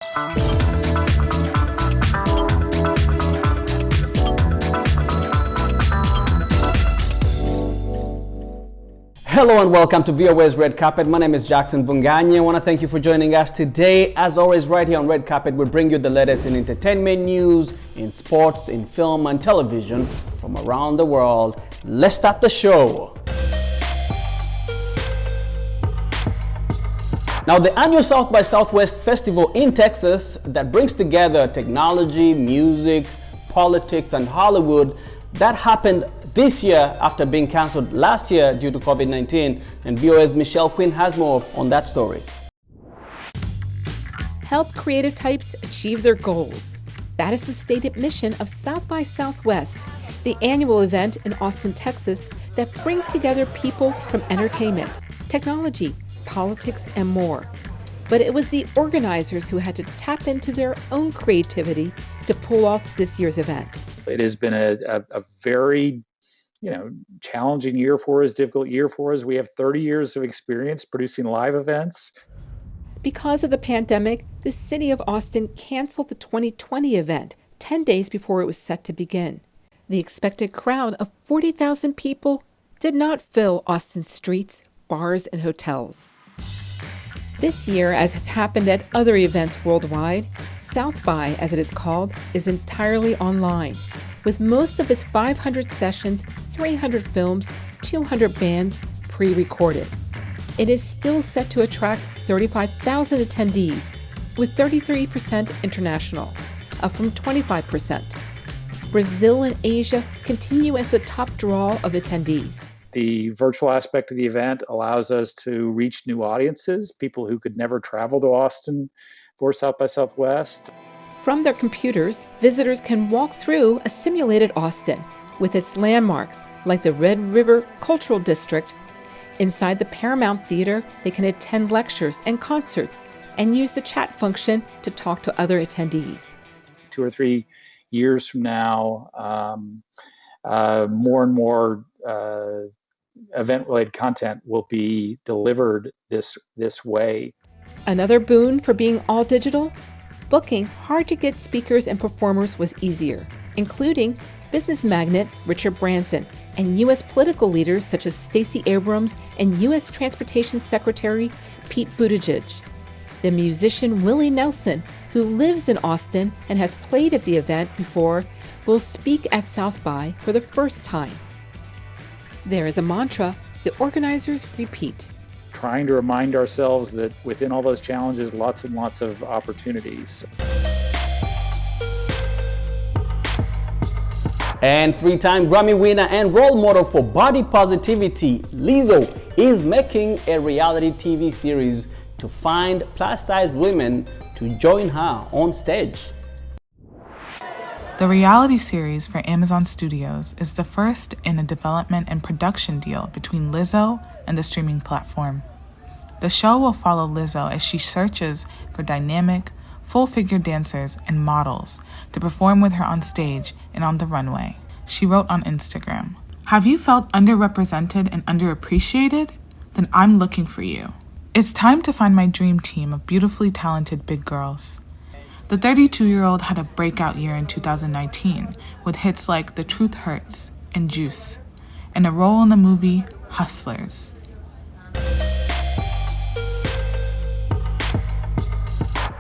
Hello and welcome to VOA's Red Carpet. My name is Jackson Bunganya. I want to thank you for joining us today. As always, right here on Red Carpet, we bring you the latest in entertainment news, in sports, in film and television from around the world. Let's start the show. Now, the annual South by Southwest Festival in Texas that brings together technology, music, politics, and Hollywood, that happened this year after being cancelled last year due to COVID-19. And VOA's Michelle Quinn has more on that story. Help creative types achieve their goals. That is the stated mission of South by Southwest, the annual event in Austin, Texas that brings together people from entertainment, technology, politics, and more. But it was the organizers who had to tap into their own creativity to pull off this year's event. It has been a very challenging year for us, difficult year for us. We have 30 years of experience producing live events. Because of the pandemic, the city of Austin canceled the 2020 event 10 days before it was set to begin. The expected crowd of 40,000 people did not fill Austin's streets, bars, and hotels. This year, as has happened at other events worldwide, South by, as it is called, is entirely online, with most of its 500 sessions, 300 films, 200 bands pre-recorded. It is still set to attract 35,000 attendees, with 33% international, up from 25%. Brazil and Asia continue as the top draw of attendees. The virtual aspect of the event allows us to reach new audiences, people who could never travel to Austin for South by Southwest. From their computers, visitors can walk through a simulated Austin with its landmarks like the Red River Cultural District. Inside the Paramount Theater, they can attend lectures and concerts and use the chat function to talk to other attendees. 2 or 3 years from now, more and more event-related content will be delivered this way. Another boon for being all digital? Booking hard-to-get speakers and performers was easier, including business magnate Richard Branson and U.S. political leaders such as Stacey Abrams and U.S. Transportation Secretary Pete Buttigieg. The musician Willie Nelson, who lives in Austin and has played at the event before, will speak at South by for the first time. There is a mantra the organizers repeat. Trying to remind ourselves that within all those challenges, lots and lots of opportunities. And 3-time Grammy winner and role model for body positivity, Lizzo is making a reality TV series to find plus-size women to join her on stage. The reality series for Amazon Studios is the first in a development and production deal between Lizzo and the streaming platform. The show will follow Lizzo as she searches for dynamic, full-figure dancers and models to perform with her on stage and on the runway. She wrote on Instagram, "Have you felt underrepresented and underappreciated? Then I'm looking for you. It's time to find my dream team of beautifully talented big girls." The 32-year-old had a breakout year in 2019 with hits like The Truth Hurts and Juice, and a role in the movie Hustlers.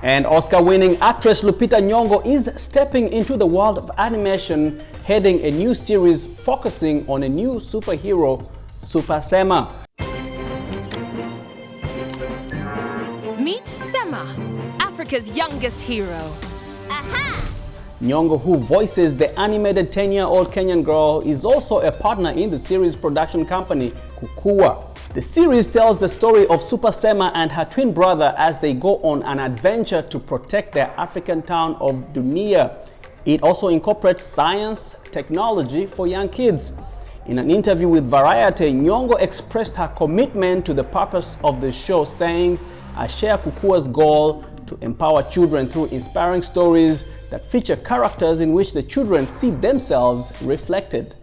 And Oscar-winning actress Lupita Nyong'o is stepping into the world of animation, heading a new series focusing on a new superhero, Super Sema. Meet Sema, Africa's youngest hero. Aha! Nyong'o, who voices the animated 10-year-old Kenyan girl, is also a partner in the series production company Kukua. The series tells the story of Super Sema and her twin brother as they go on an adventure to protect their African town of Dunia. It also incorporates science, technology for young kids. In an interview with Variety, Nyong'o expressed her commitment to the purpose of the show, saying, "I share Kukua's goal to empower children through inspiring stories that feature characters in which the children see themselves reflected."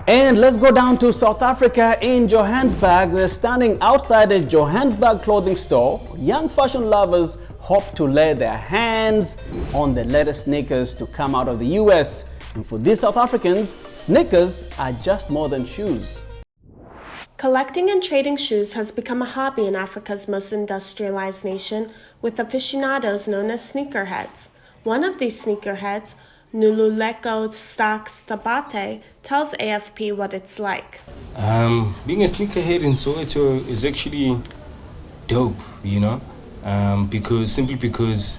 And let's go down to South Africa in Johannesburg. We're standing outside a Johannesburg clothing store. Young fashion lovers hope to lay their hands on the latest sneakers to come out of the US. And for these South Africans, sneakers are just more than shoes. Collecting and trading shoes has become a hobby in Africa's most industrialized nation, with aficionados known as sneakerheads. One of these sneakerheads, Nululeko Stabate, tells AFP what it's like. Being a sneakerhead in Soweto is actually dope, you know, because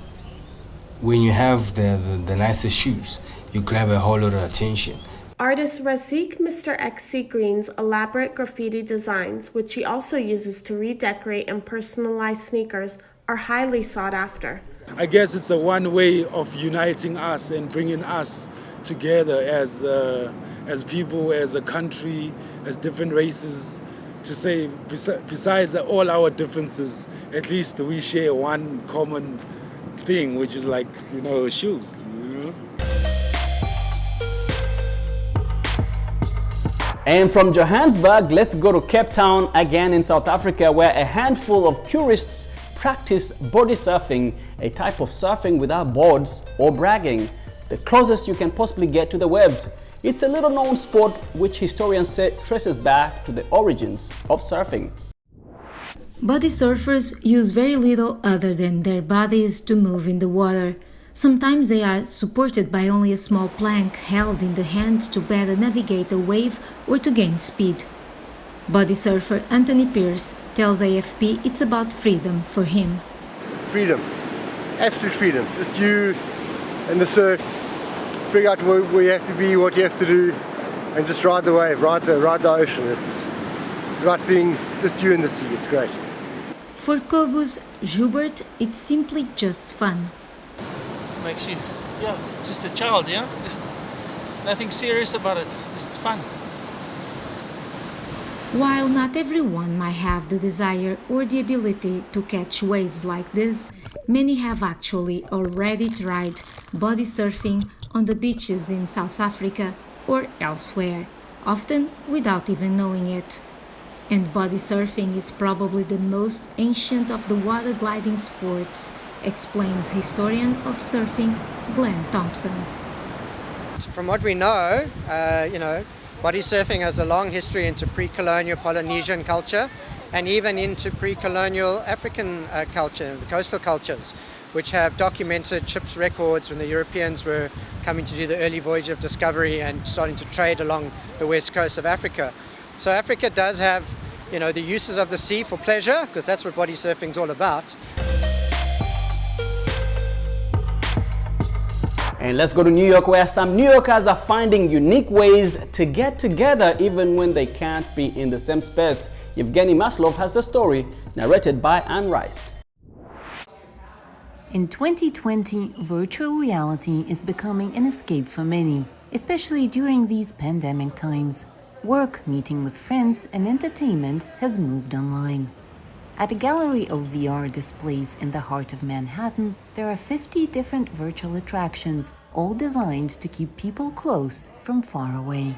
when you have the nicest shoes, you grab a whole lot of attention. Artist Razik Mr. XC Green's elaborate graffiti designs, which he also uses to redecorate and personalize sneakers, are highly sought after. I guess it's a one way of uniting us and bringing us together as people, as a country, as different races, to say besides all our differences, at least we share one common thing, which is like, you know, shoes. And from Johannesburg, let's go to Cape Town again in South Africa, where a handful of tourists practice bodysurfing, a type of surfing without boards or bragging, the closest you can possibly get to the waves. It's a little known sport which historians say traces back to the origins of surfing. Body surfers use very little other than their bodies to move in the water. Sometimes they are supported by only a small plank held in the hand to better navigate a wave or to gain speed. Body surfer Anthony Pierce tells AFP it's about freedom for him. Freedom, absolute freedom. Just you and the surf, figure out where you have to be, what you have to do, and just ride the wave, ride the ocean. It's about being just you and the sea. It's great. For Kobus Joubert, it's simply just fun. Makes you, just a child, just nothing serious about it, just fun. While not everyone might have the desire or the ability to catch waves like this, many have actually already tried body surfing on the beaches in South Africa or elsewhere, often without even knowing it. And body surfing is probably the most ancient of the water gliding sports, explains historian of surfing Glenn Thompson. From what we know, body surfing has a long history into pre-colonial Polynesian culture and even into pre-colonial African culture, the coastal cultures, which have documented ships' records when the Europeans were coming to do the early voyage of discovery and starting to trade along the west coast of Africa. So Africa does have, the uses of the sea for pleasure, because that's what body surfing is all about. And let's go to New York, where some New Yorkers are finding unique ways to get together even when they can't be in the same space. Evgeny Maslov has the story, narrated by Anne Rice. In 2020, virtual reality is becoming an escape for many, especially during these pandemic times. Work, meeting with friends, and entertainment has moved online. At a gallery of VR displays in the heart of Manhattan, there are 50 different virtual attractions, all designed to keep people close from far away.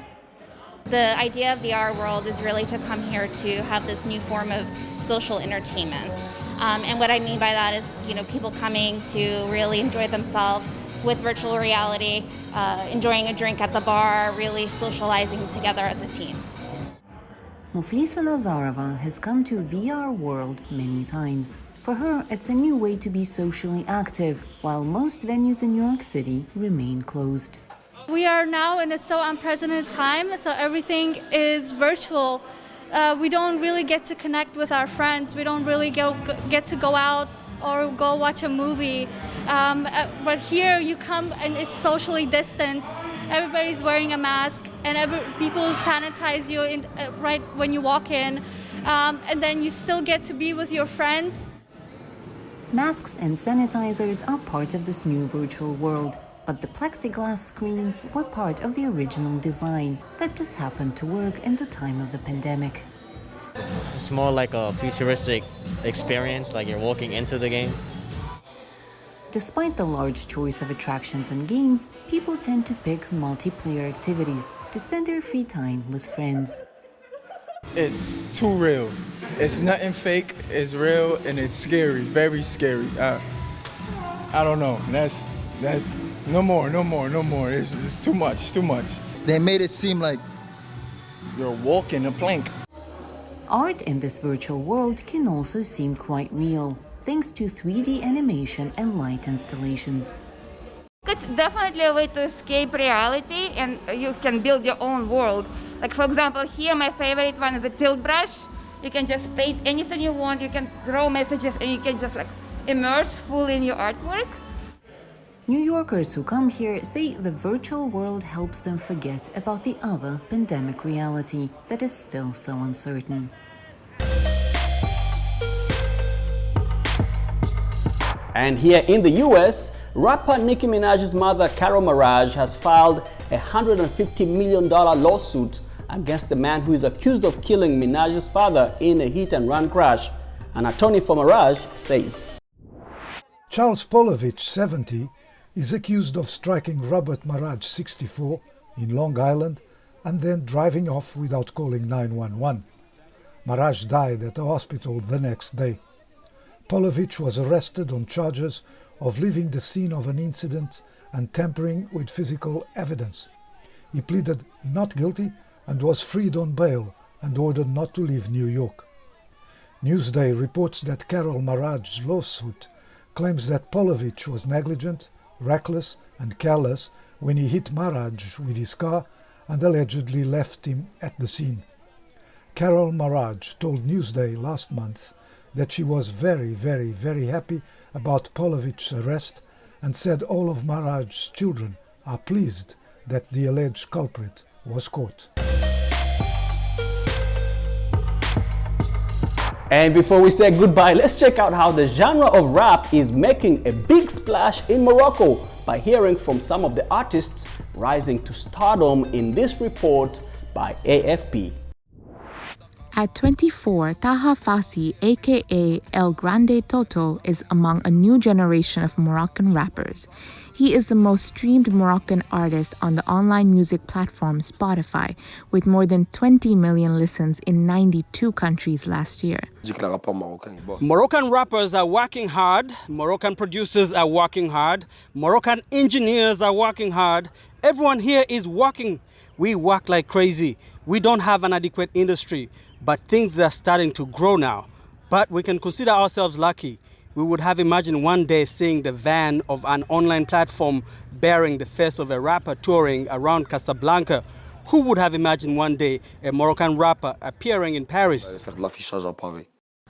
The idea of VR World is really to come here to have this new form of social entertainment. And what I mean by that is, people coming to really enjoy themselves with virtual reality, enjoying a drink at the bar, really socializing together as a team. Muflisa Nazarova has come to VR World many times. For her, it's a new way to be socially active, while most venues in New York City remain closed. We are now in a so unprecedented time, so everything is virtual. We don't really get to connect with our friends. We don't really get to go out or go watch a movie. But here you come and it's socially distanced. Everybody's wearing a mask and people sanitize you right when you walk in. And then you still get to be with your friends. Masks and sanitizers are part of this new virtual world, but the plexiglass screens were part of the original design that just happened to work in the time of the pandemic. It's more like a futuristic experience, like you're walking into the game. Despite the large choice of attractions and games, people tend to pick multiplayer activities, to spend their free time with friends. It's too real. It's nothing fake, it's real, and it's scary, very scary. I don't know, that's no more. It's too much. They made it seem like you're walking a plank. Art in this virtual world can also seem quite real, thanks to 3D animation and light installations. It's definitely a way to escape reality, and you can build your own world. Like, for example, here my favorite one is a tilt brush. You can just paint anything you want, you can draw messages, and you can just like immerse fully in your artwork. New Yorkers who come here say the virtual world helps them forget about the other pandemic reality that is still so uncertain. And here in the US, rapper Nicki Minaj's mother, Carol Maraj, has filed a $150 million lawsuit against the man who is accused of killing Minaj's father in a hit-and-run crash. An attorney for Maraj says, Charles Polovich, 70, is accused of striking Robert Maraj, 64, in Long Island and then driving off without calling 911. Maraj died at the hospital the next day. Polovich was arrested on charges of leaving the scene of an incident and tampering with physical evidence. He pleaded not guilty and was freed on bail and ordered not to leave New York. Newsday reports that Carol Maraj's lawsuit claims that Polovich was negligent, reckless and careless when he hit Maraj with his car and allegedly left him at the scene. Carol Maraj told Newsday last month that she was very happy about Polovich's arrest and said all of Maraj's children are pleased that the alleged culprit was caught. And before we say goodbye, let's check out how the genre of rap is making a big splash in Morocco by hearing from some of the artists rising to stardom in this report by AFP. At 24, Taha Fassi, aka El Grande Toto, is among a new generation of Moroccan rappers. He is the most streamed Moroccan artist on the online music platform Spotify, with more than 20 million listens in 92 countries last year. Moroccan rappers are working hard, Moroccan producers are working hard, Moroccan engineers are working hard. Everyone here is working. We work like crazy. We don't have an adequate industry, but things are starting to grow now. But we can consider ourselves lucky. We would have imagined one day seeing the van of an online platform bearing the face of a rapper touring around Casablanca. Who would have imagined one day a Moroccan rapper appearing in Paris?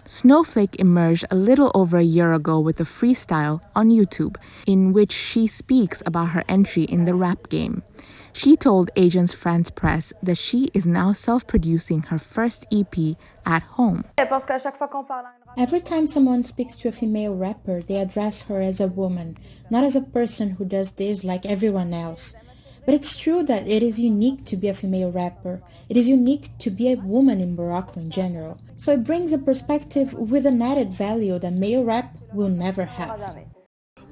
Snowflake emerged a little over a year ago with a freestyle on YouTube in which she speaks about her entry in the rap game. She told Agence France Presse that she is now self-producing her first EP at home. Every time someone speaks to a female rapper, they address her as a woman, not as a person who does this like everyone else. But it's true that it is unique to be a female rapper. It is unique to be a woman in Morocco in general. So it brings a perspective with an added value that male rap will never have.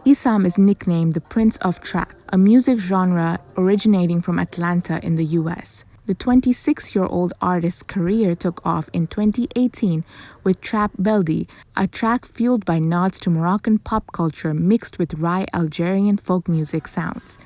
Issam is nicknamed the Prince of Trap, a music genre originating from Atlanta in the US. The 26-year-old artist's career took off in 2018 with Trap Beldi, a track fueled by nods to Moroccan pop culture mixed with wry Algerian folk music sounds.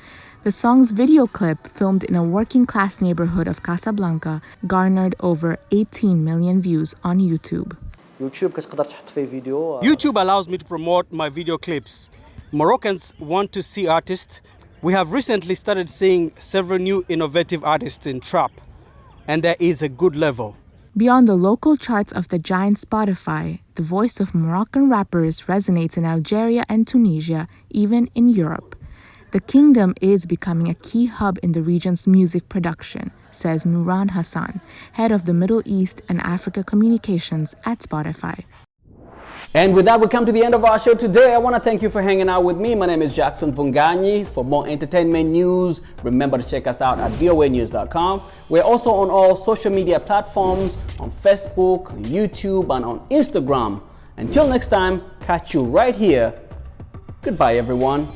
The song's video clip, filmed in a working-class neighborhood of Casablanca, garnered over 18 million views on YouTube. YouTube allows me to promote my video clips. Moroccans want to see artists. We have recently started seeing several new innovative artists in trap, and there is a good level. Beyond the local charts of the giant Spotify, the voice of Moroccan rappers resonates in Algeria and Tunisia, even in Europe. The kingdom is becoming a key hub in the region's music production, says Nouran Hassan, head of the Middle East and Africa communications at Spotify. And with that, we come to the end of our show today. I want to thank you for hanging out with me. My name is Jackson Vunganyi. For more entertainment news, remember to check us out at voanews.com. We're also on all social media platforms, on Facebook, YouTube, and on Instagram. Until next time, catch you right here. Goodbye, everyone.